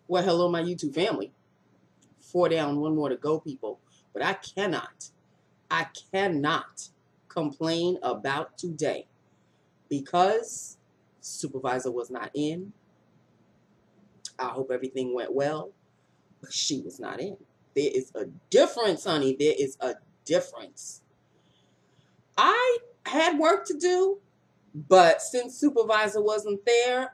Well, hello, my YouTube family. 4 down, 1 more to go, people. But I cannot complain about today because supervisor was not in. I hope everything went well, but she was not in. There is a difference, honey. There is a difference. I had work to do, but since supervisor wasn't there,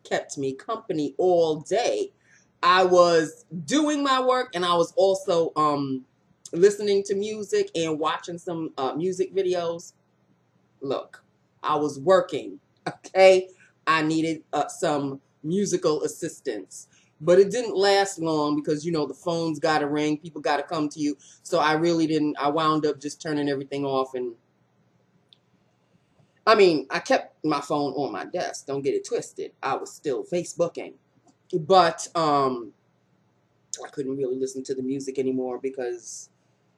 kept me company all day. I was doing my work and I was also listening to music and watching some music videos. Look, I was working, okay? I needed some musical assistance. But it didn't last long because, the phones got to ring. People got to come to you. So I really didn't. I wound up just turning everything off. And I kept my phone on my desk. Don't get it twisted. I was still Facebooking. But I couldn't really listen to the music anymore because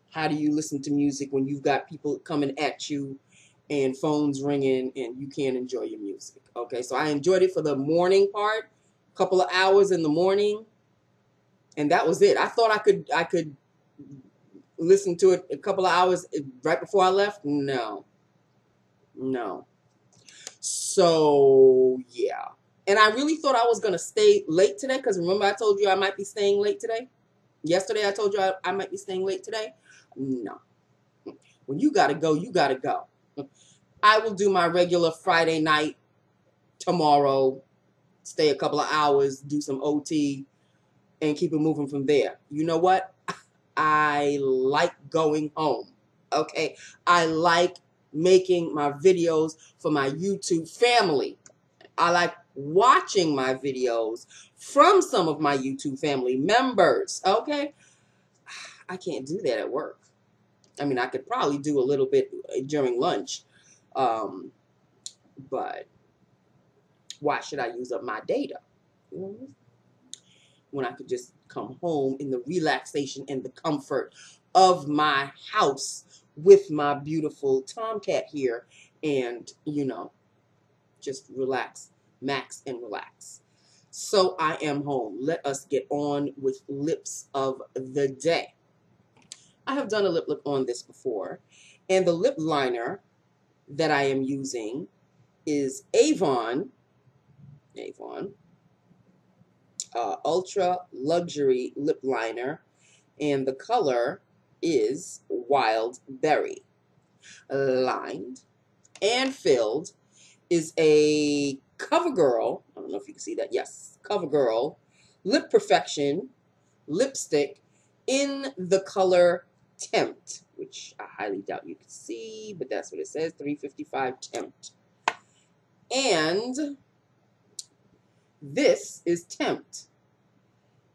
how do you listen to music when you've got people coming at you and phones ringing and you can't enjoy your music? Okay, so I enjoyed it for the morning part, a couple of hours in the morning, and that was it. I thought I could listen to it a couple of hours right before I left. No. So yeah. And I really thought I was going to stay late today because remember I told you I might be staying late today? Yesterday I told you I might be staying late today? No. When you got to go, you got to go. I will do my regular Friday night tomorrow, stay a couple of hours, do some OT, and keep it moving from there. You know what? I like going home. Okay? I like making my videos for my YouTube family. I like watching my videos from some of my YouTube family members. Okay? I can't do that at work. I could probably do a little bit during lunch, but why should I use up my data? When I could just come home in the relaxation and the comfort of my house with my beautiful Tomcat here and, just relax, max and relax. So I am home. Let us get on with lips of the day. I have done a lip look on this before, and the lip liner that I am using is Avon Ultra Luxury Lip Liner, and the color is Wild Berry. Lined and filled is a CoverGirl, I don't know if you can see that, yes, CoverGirl Lip Perfection lipstick in the color Tempt, which I highly doubt you can see, but that's what it says, 355 Tempt. And this is Tempt.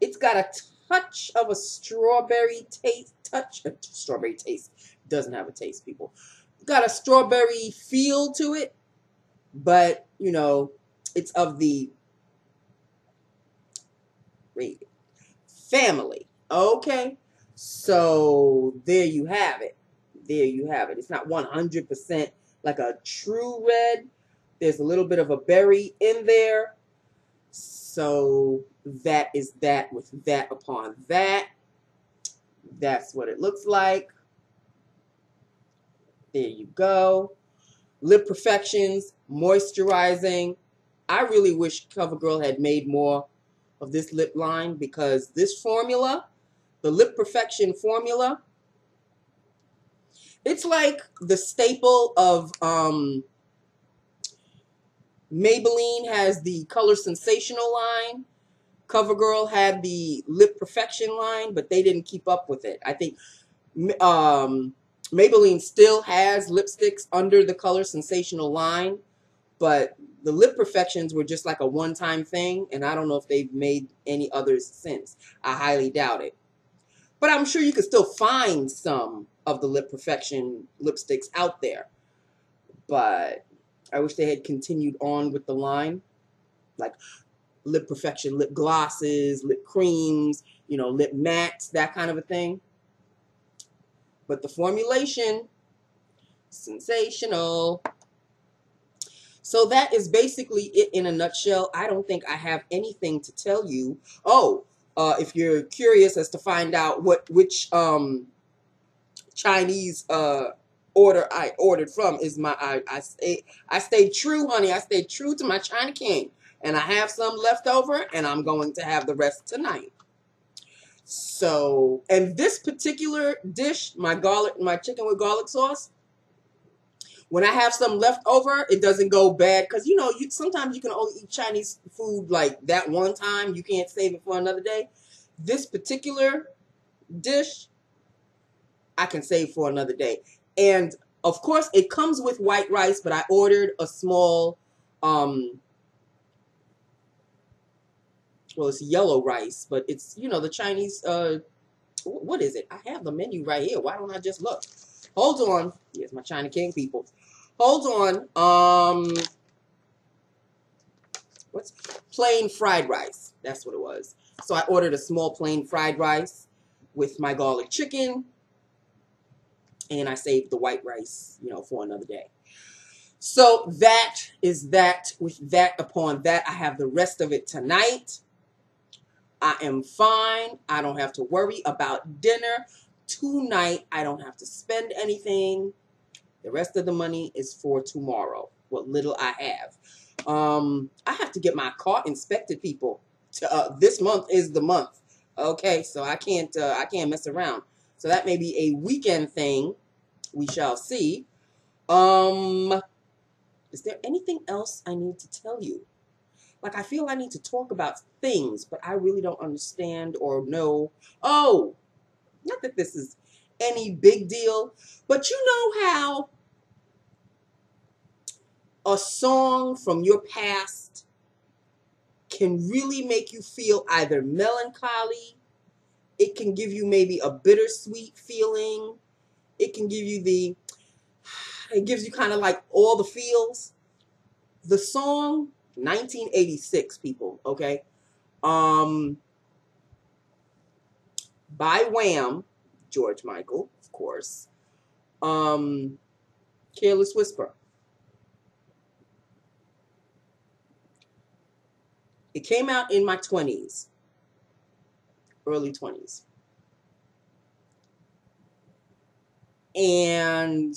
It's got a touch of a strawberry taste. Strawberry taste. Doesn't have a taste, people. Got a strawberry feel to it, but, it's of the family. Okay? So, there you have it. There you have it. It's not 100% like a true red. There's a little bit of a berry in there. So that is that with that upon that. That's what it looks like. There you go. Lip Perfections, moisturizing. I really wish CoverGirl had made more of this lip line because this formula, the Lip Perfection formula, it's like the staple of Maybelline has the Color Sensational line. CoverGirl had the Lip Perfection line, but they didn't keep up with it. I think Maybelline still has lipsticks under the Color Sensational line, but the Lip Perfections were just like a one-time thing, and I don't know if they've made any others since. I highly doubt it. But I'm sure you could still find some of the Lip Perfection lipsticks out there. But I wish they had continued on with the line, like Lip Perfection lip glosses, lip creams, lip mattes, that kind of a thing. But the formulation, sensational. So that is basically it in a nutshell. I don't think I have anything to tell you. Oh, if you're curious as to find out which Chinese order I ordered from is my I stayed true, honey. I stayed true to my China King, and I have some left over, and I'm going to have the rest tonight. So, and this particular dish, my chicken with garlic sauce, when I have some left over, it doesn't go bad because sometimes you can only eat Chinese food like that one time. You can't save it for another day. This particular dish, I can save for another day. And of course, it comes with white rice, but I ordered a small, well, it's yellow rice, but it's, the Chinese, what is it? I have the menu right here. Why don't I just look? Hold on. Here's my China King people. Hold on. What's plain fried rice? That's what it was. So I ordered a small plain fried rice with my garlic chicken. And I saved the white rice, for another day. So that is that. With that, upon that, I have the rest of it tonight. I am fine. I don't have to worry about dinner. Tonight, I don't have to spend anything. The rest of the money is for tomorrow, what little I have. I have to get my car inspected, people. This month is the month. Okay, so I can't mess around. So that may be a weekend thing. We shall see. Is there anything else I need to tell you? Like, I feel I need to talk about things, but I really don't understand or know. Oh, not that this is any big deal, but you know how a song from your past can really make you feel either melancholy, it can give you maybe a bittersweet feeling, it can give you it gives you kind of like all the feels. The song 1986, people, okay? By Wham, George Michael, of course. Careless Whisper. It came out in my 20s, early 20s. And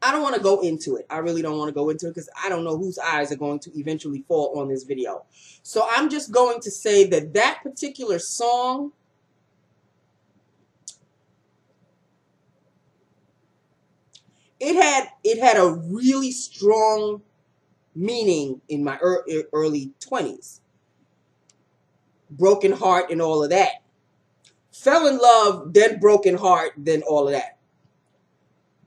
I don't want to go into it. I really don't want to go into it because I don't know whose eyes are going to eventually fall on this video. So I'm just going to say that that particular song, it had a really strong meaning in my early 20s. Broken heart and all of that. Fell in love, then broken heart, then all of that.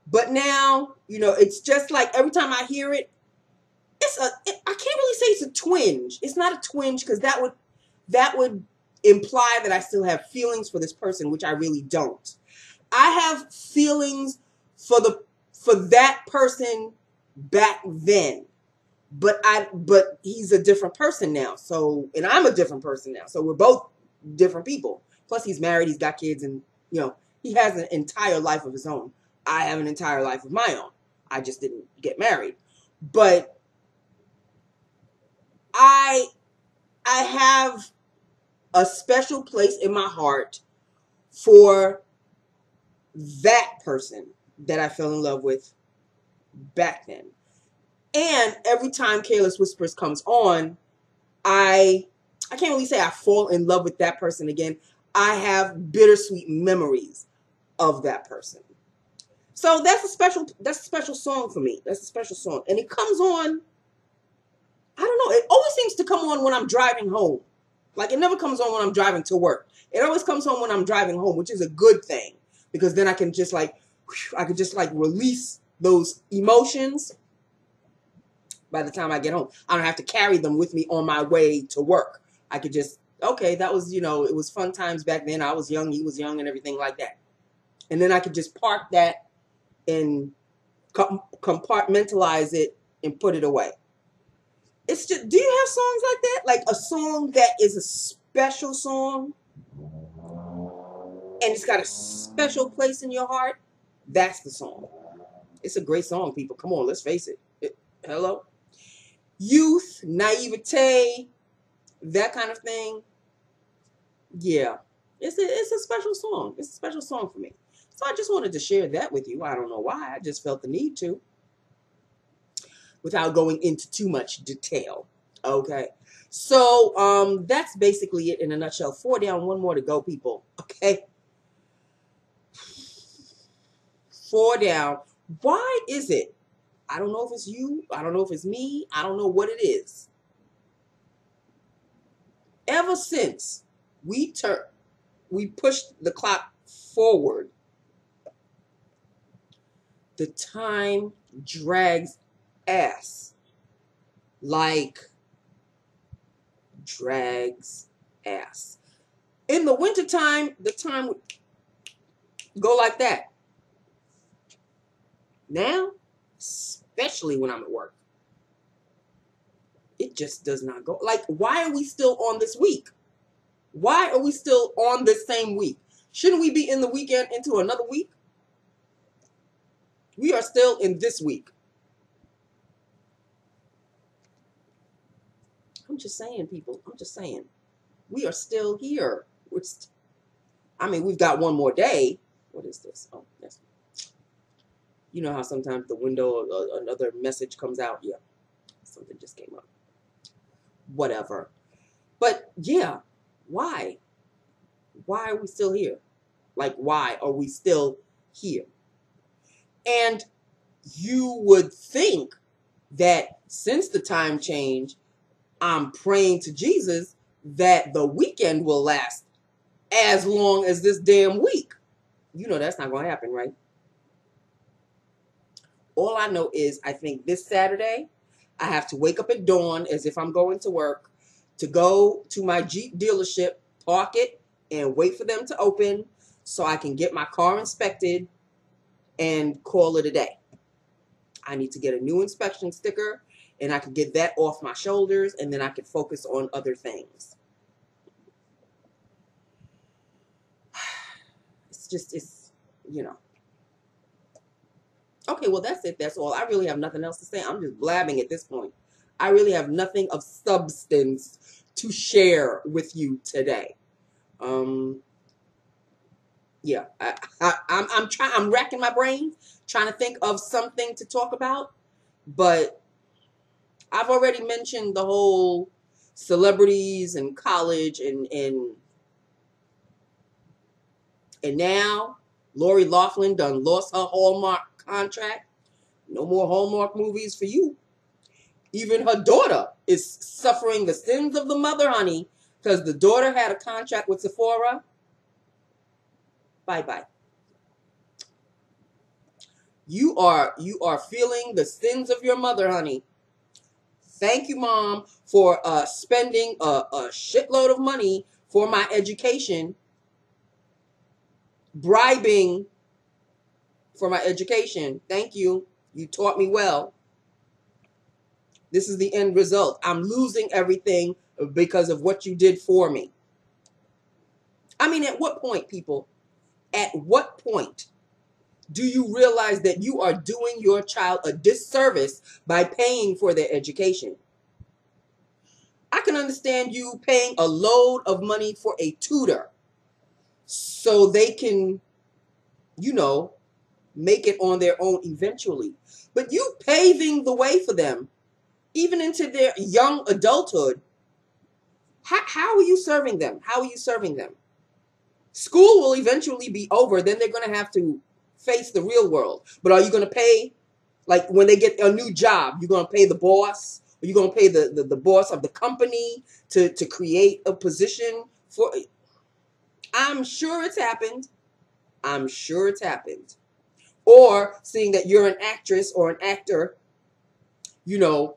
But now, it's just like every time I hear it, I can't really say it's a twinge. It's not a twinge because that would imply that I still have feelings for this person, which I really don't. I have feelings for that person back then. But he's a different person now. So, and I'm a different person now. So we're both different people. Plus he's married, he's got kids, and he has an entire life of his own. I have an entire life of my own. I just didn't get married. But I have a special place in my heart for that person that I fell in love with back then. And every time Careless Whispers comes on, I can't really say I fall in love with that person again. I have bittersweet memories of that person. So that's a special song for me. That's a special song. And it comes on, I don't know, it always seems to come on when I'm driving home. Like, it never comes on when I'm driving to work. It always comes on when I'm driving home, which is a good thing. Because then I can just release those emotions by the time I get home. I don't have to carry them with me on my way to work. I could just, okay, that was, it was fun times back then. I was young, he was young, and everything like that. And then I could just park that and compartmentalize it and put it away. It's just, do you have songs like that? Like a song that is a special song and it's got a special place in your heart? That's the song. It's a great song, people. Come on, let's face it. Hello? Youth, naivete, that kind of thing. Yeah. It's a special song. It's a special song for me. So I just wanted to share that with you. I don't know why. I just felt the need to, without going into too much detail. Okay. So that's basically it in a nutshell. 4 down, 1 more to go, people. Okay. 4 down. Why is it? I don't know if it's you. I don't know if it's me. I don't know what it is. Ever since we pushed the clock forward, the time drags ass. Like, drags ass. In the wintertime, the time would go like that. Now, especially when I'm at work, it just does not go. Like, why are we still on this week? Why are we still on this same week? Shouldn't we be in the weekend into another week? We are still in this week. I'm just saying, people. I'm just saying. We are still here. I mean, we've got one more day. What is this? Oh, yes. You know how sometimes the window, another message comes out? Yeah. Something just came up. Whatever. But yeah, why? Why are we still here? Like, why are we still here? And you would think that since the time change, I'm praying to Jesus that the weekend will last as long as this damn week. You know that's not going to happen, right? All I know is I think this Saturday, I have to wake up at dawn as if I'm going to work, to go to my Jeep dealership, park it, and wait for them to open so I can get my car inspected and call it a day. I need to get a new inspection sticker, and I can get that off my shoulders, and then I can focus on other things. It's, you know. Okay, well, that's it. That's all. I really have nothing else to say. I'm just blabbing at this point. I really have nothing of substance to share with you today. Yeah, I'm racking my brain, trying to think of something to talk about, but I've already mentioned the whole celebrities and college and now Lori Loughlin done lost her Hallmark contract. No more Hallmark movies for you. Even her daughter is suffering the sins of the mother, honey, because the daughter had a contract with Sephora. Bye-bye. You are feeling the sins of your mother, honey. Thank you, Mom, for spending a shitload of money for my education, bribing for my education. Thank you. You taught me well. This is the end result. I'm losing everything because of what you did for me. I mean, at what point, people? At what point do you realize that you are doing your child a disservice by paying for their education? I can understand you paying a load of money for a tutor so they can, you know, make it on their own eventually. But you paving the way for them, even into their young adulthood, how are you serving them? How are you serving them? School will eventually be over. Then they're going to have to face the real world. But are you going to pay, like when they get a new job, you're going to pay the boss? Or you're going to pay the boss of the company to create a position for? I'm sure it's happened. I'm sure it's happened. Or seeing that you're an actress or an actor, you know,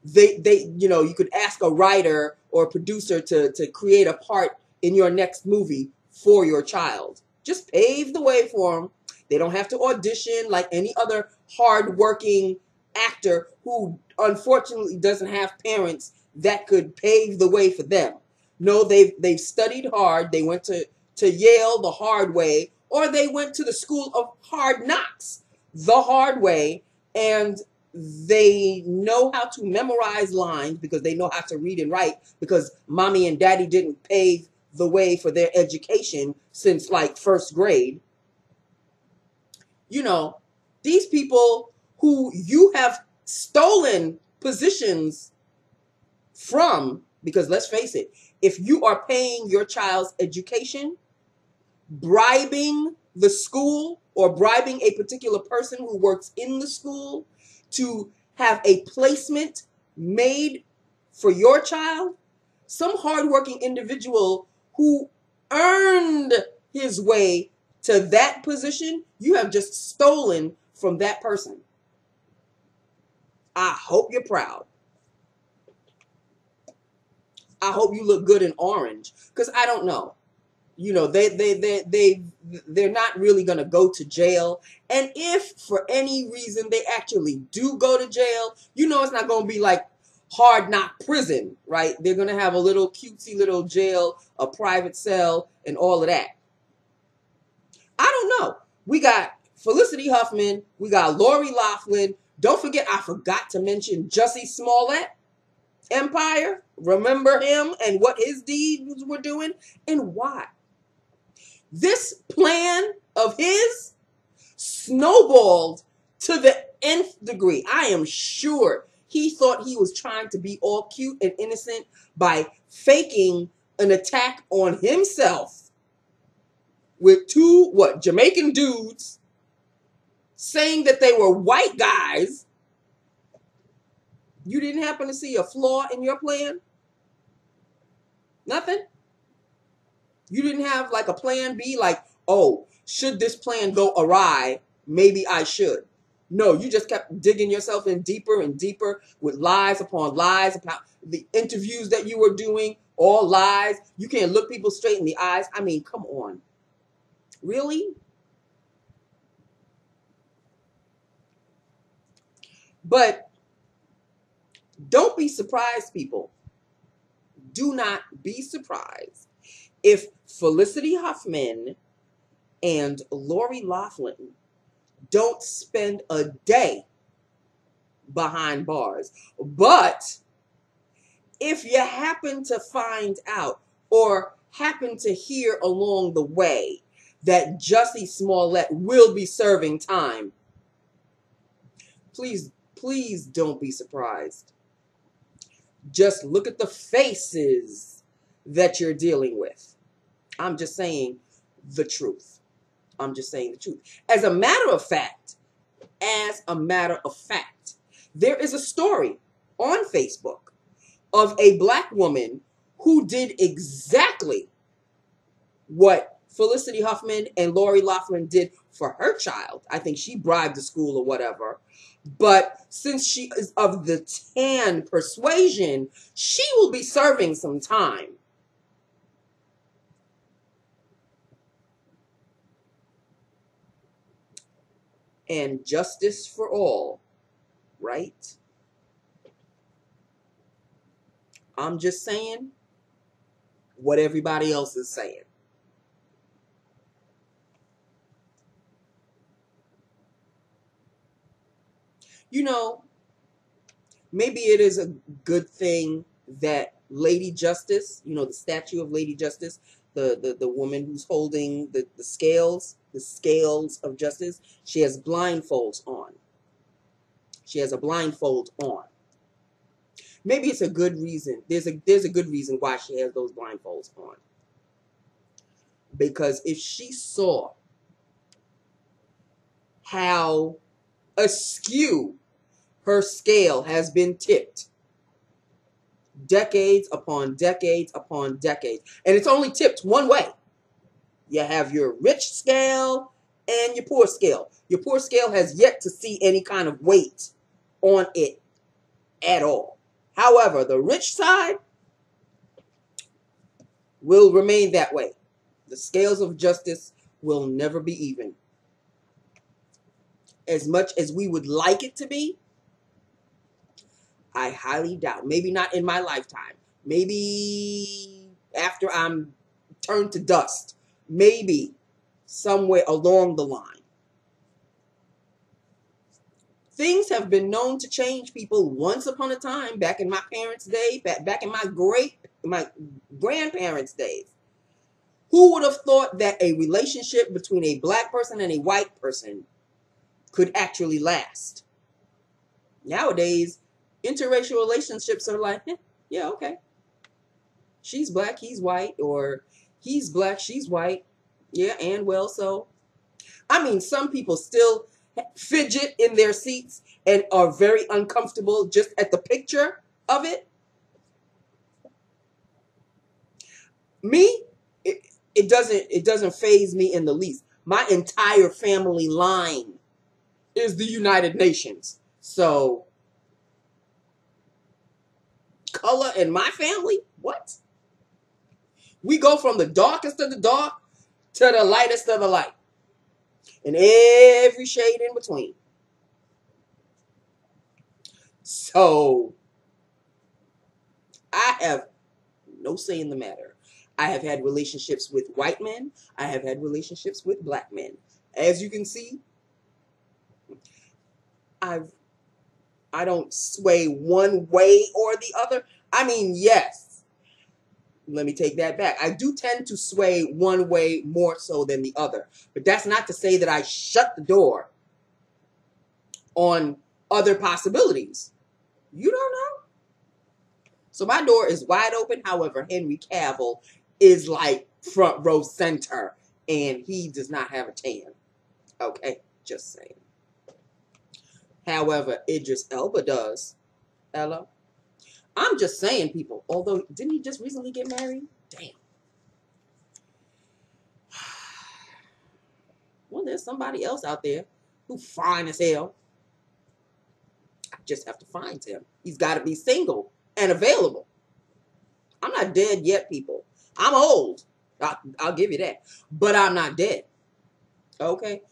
you could ask a writer or a producer to create a part in your next movie for your child. Just pave the way for them. They don't have to audition like any other hardworking actor who unfortunately doesn't have parents that could pave the way for them. No, they've studied hard. They went to Yale the hard way, or they went to the school of hard knocks the hard way, and they know how to memorize lines because they know how to read and write because mommy and daddy didn't pave the way for their education since like first grade. You know, these people who you have stolen positions from, because let's face it, if you are paying your child's education, bribing the school or bribing a particular person who works in the school to have a placement made for your child, some hardworking individual who earned his way to that position, you have just stolen from that person. I hope you're proud. I hope you look good in orange, because I don't know. You know, they're not really going to go to jail. And if for any reason they actually do go to jail, you know, it's not going to be like hard knock prison, right? They're going to have a little cutesy little jail, a private cell, and all of that. I don't know. We got Felicity Huffman. We got Lori Loughlin. Don't forget, I forgot to mention Jussie Smollett. Empire. Remember him and what his deeds were doing and why. This plan of his snowballed to the nth degree. I am sure he thought he was trying to be all cute and innocent by faking an attack on himself with two, Jamaican dudes saying that they were white guys. You didn't happen to see a flaw in your plan? Nothing? You didn't have like a plan B, like, oh, should this plan go awry, maybe I should. No, you just kept digging yourself in deeper and deeper with lies upon lies about the interviews that you were doing, all lies. You can't look people straight in the eyes. I mean, come on. Really? But don't be surprised, people. Do not be surprised if Felicity Huffman and Lori Loughlin don't spend a day behind bars. But if you happen to find out or happen to hear along the way that Jussie Smollett will be serving time, please don't be surprised. Just look at the faces that you're dealing with. I'm just saying the truth. I'm just saying the truth. As a matter of fact, there is a story on Facebook of a black woman who did exactly what Felicity Huffman and Lori Loughlin did for her child. I think she bribed the school or whatever. But since she is of the tan persuasion, she will be serving some time. And justice for all, right? I'm just saying what everybody else is saying. You know, maybe it is a good thing that Lady Justice, you know, the statue of Lady Justice, the woman who's holding the scales of justice, she has blindfolds on. She has a blindfold on. Maybe it's a good reason. There's a good reason why she has those blindfolds on. Because if she saw how askew her scale has been tipped decades upon decades upon decades, and it's only tipped one way. You have your rich scale and your poor scale. Your poor scale has yet to see any kind of weight on it at all. However, the rich side will remain that way. The scales of justice will never be even. As much as we would like it to be, I highly doubt. Maybe not in my lifetime. Maybe after I'm turned to dust. Maybe somewhere along the line. Things have been known to change people once upon a time, back in my parents' day, back in my grandparents' days. Who would have thought that a relationship between a black person and a white person could actually last? Nowadays, interracial relationships are like, yeah, okay. She's black, he's white, or he's black, she's white. Yeah, and well, so. I mean, some people still fidget in their seats and are very uncomfortable just at the picture of it. Me, it doesn't faze me in the least. My entire family line is the United Nations. So, color in my family? What? We go from the darkest of the dark to the lightest of the light. And every shade in between. So, I have no say in the matter. I have had relationships with white men. I have had relationships with black men. As you can see, I don't sway one way or the other. I mean, yes. Let me take that back. I do tend to sway one way more so than the other. But that's not to say that I shut the door on other possibilities. You don't know. So my door is wide open. However, Henry Cavill is like front row center, and he does not have a tan. Okay, just saying. However, Idris Elba does. Hello? I'm just saying, people. Although, didn't he just recently get married? Damn. Well, there's somebody else out there who's fine as hell. I just have to find him. He's got to be single and available. I'm not dead yet, people. I'm old. I'll give you that. But I'm not dead. Okay?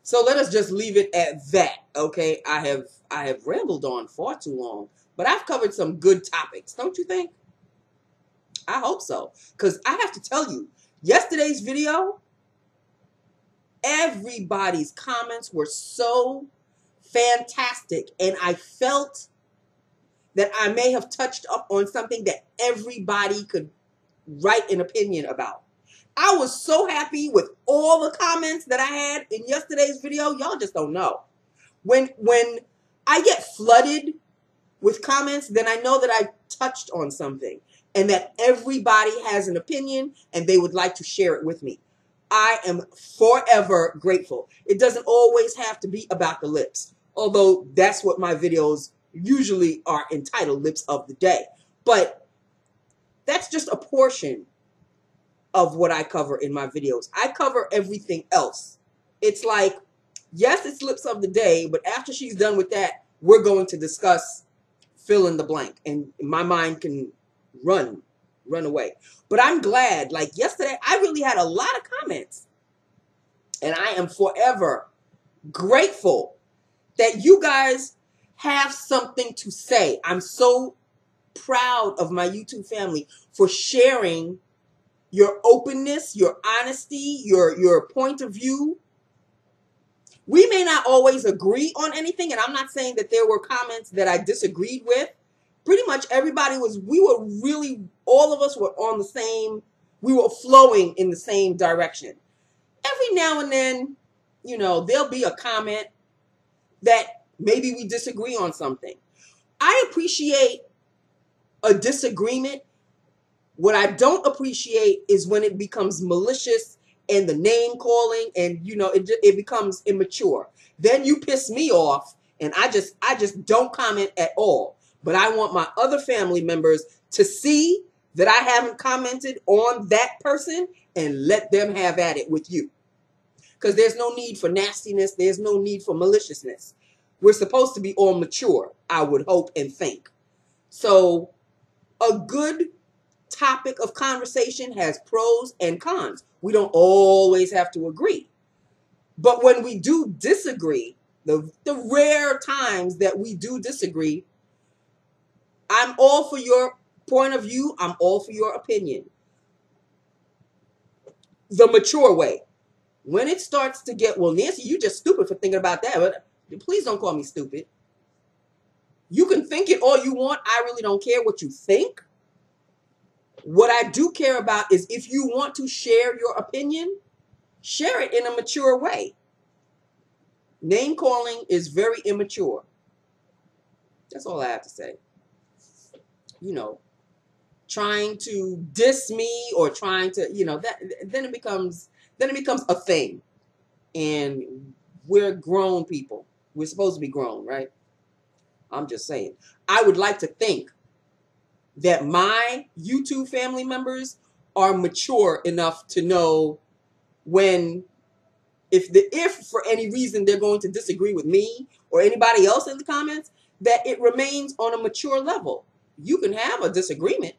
So let us just leave it at that. Okay? I have rambled on far too long. But I've covered some good topics, don't you think? I hope so. Because I have to tell you, yesterday's video, everybody's comments were so fantastic. And I felt that I may have touched up on something that everybody could write an opinion about. I was so happy with all the comments that I had in yesterday's video. Y'all just don't know. When I get flooded with comments, then I know that I touched on something and that everybody has an opinion and they would like to share it with me. I am forever grateful. It doesn't always have to be about the lips, although that's what my videos usually are entitled, Lips of the Day. But that's just a portion of what I cover in my videos. I cover everything else. It's like, yes, it's Lips of the Day, but after she's done with that, we're going to discuss fill in the blank, and my mind can run away. But I'm glad, like yesterday, I really had a lot of comments, and I am forever grateful that you guys have something to say. I'm so proud of my YouTube family for sharing your openness, your honesty, your point of view. We may not always agree on anything, and I'm not saying that there were comments that I disagreed with. Pretty much everybody all of us were on the same, we were flowing in the same direction. Every now and then, you know, there'll be a comment that maybe we disagree on something. I appreciate a disagreement. What I don't appreciate is when it becomes malicious and the name calling, and you know, it becomes immature. Then you piss me off, and I just don't comment at all. But I want my other family members to see that I haven't commented on that person and let them have at it with you. Because there's no need for nastiness. There's no need for maliciousness. We're supposed to be all mature, I would hope and think. So a good topic of conversation has pros and cons. We don't always have to agree. But when we do disagree, the rare times that we do disagree, I'm all for your point of view. I'm all for your opinion. The mature way. When it starts to get, well, Nancy, you just stupid for thinking about that. But please don't call me stupid. You can think it all you want. I really don't care what you think. What I do care about is if you want to share your opinion, share it in a mature way. Name calling is very immature. That's all I have to say. You know, trying to diss me or trying to, you know, that then it becomes a thing. And we're grown people. We're supposed to be grown, right? I'm just saying. I would like to think that my YouTube family members are mature enough to know when, if for any reason they're going to disagree with me or anybody else in the comments, that it remains on a mature level. You can have a disagreement,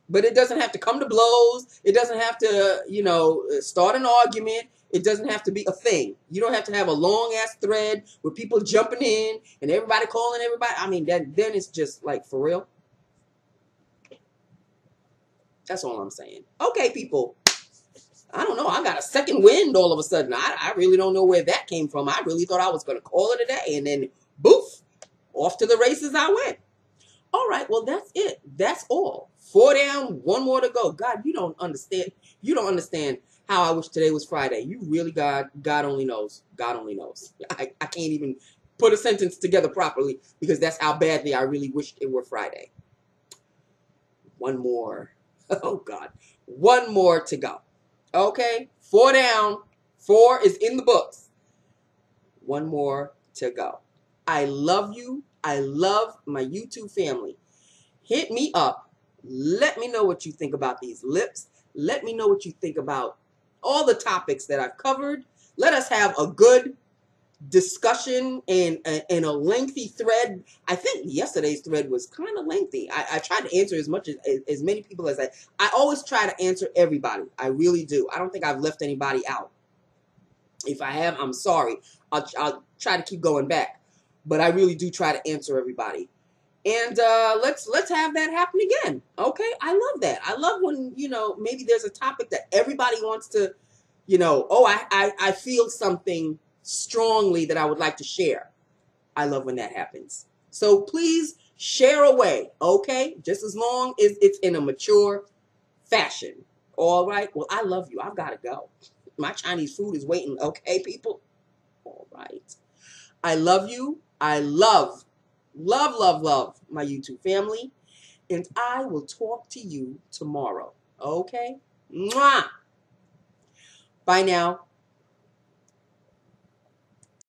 but it doesn't have to come to blows. It doesn't have to, you know, start an argument. It doesn't have to be a thing. You don't have to have a long-ass thread with people jumping in and everybody calling everybody. I mean, then it's just like, for real. That's all I'm saying. Okay, people. I don't know. I got a second wind all of a sudden. I really don't know where that came from. I really thought I was going to call it a day. And then, boof, off to the races I went. All right, well, that's it. That's all. 4 down, 1 more to go. God, you don't understand. You don't understand how I wish today was Friday. You really, God only knows. God only knows. I can't even put a sentence together properly because that's how badly I really wished it were Friday. 1 more. Oh, God. 1 more to go. Okay, 4 down. 4 is in the books. 1 more to go. I love you. I love my YouTube family. Hit me up. Let me know what you think about these lips. Let me know what you think about all the topics that I've covered. Let us have a good discussion and a lengthy thread. I think yesterday's thread was kind of lengthy. I tried to answer as many people as I always try to answer everybody. I really do. I don't think I've left anybody out. If I have, I'm sorry. I'll try to keep going back. But I really do try to answer everybody. And let's have that happen again. Okay? I love that. I love when, you know, maybe there's a topic that everybody wants to, you know, oh, I feel something strongly that I would like to share. I love when that happens. So please share away, okay? Just as long as it's in a mature fashion. All right? Well, I love you. I've got to go. My Chinese food is waiting, okay, people? All right. I love you. I love my YouTube family. And I will talk to you tomorrow. Okay? Mwah! Bye now.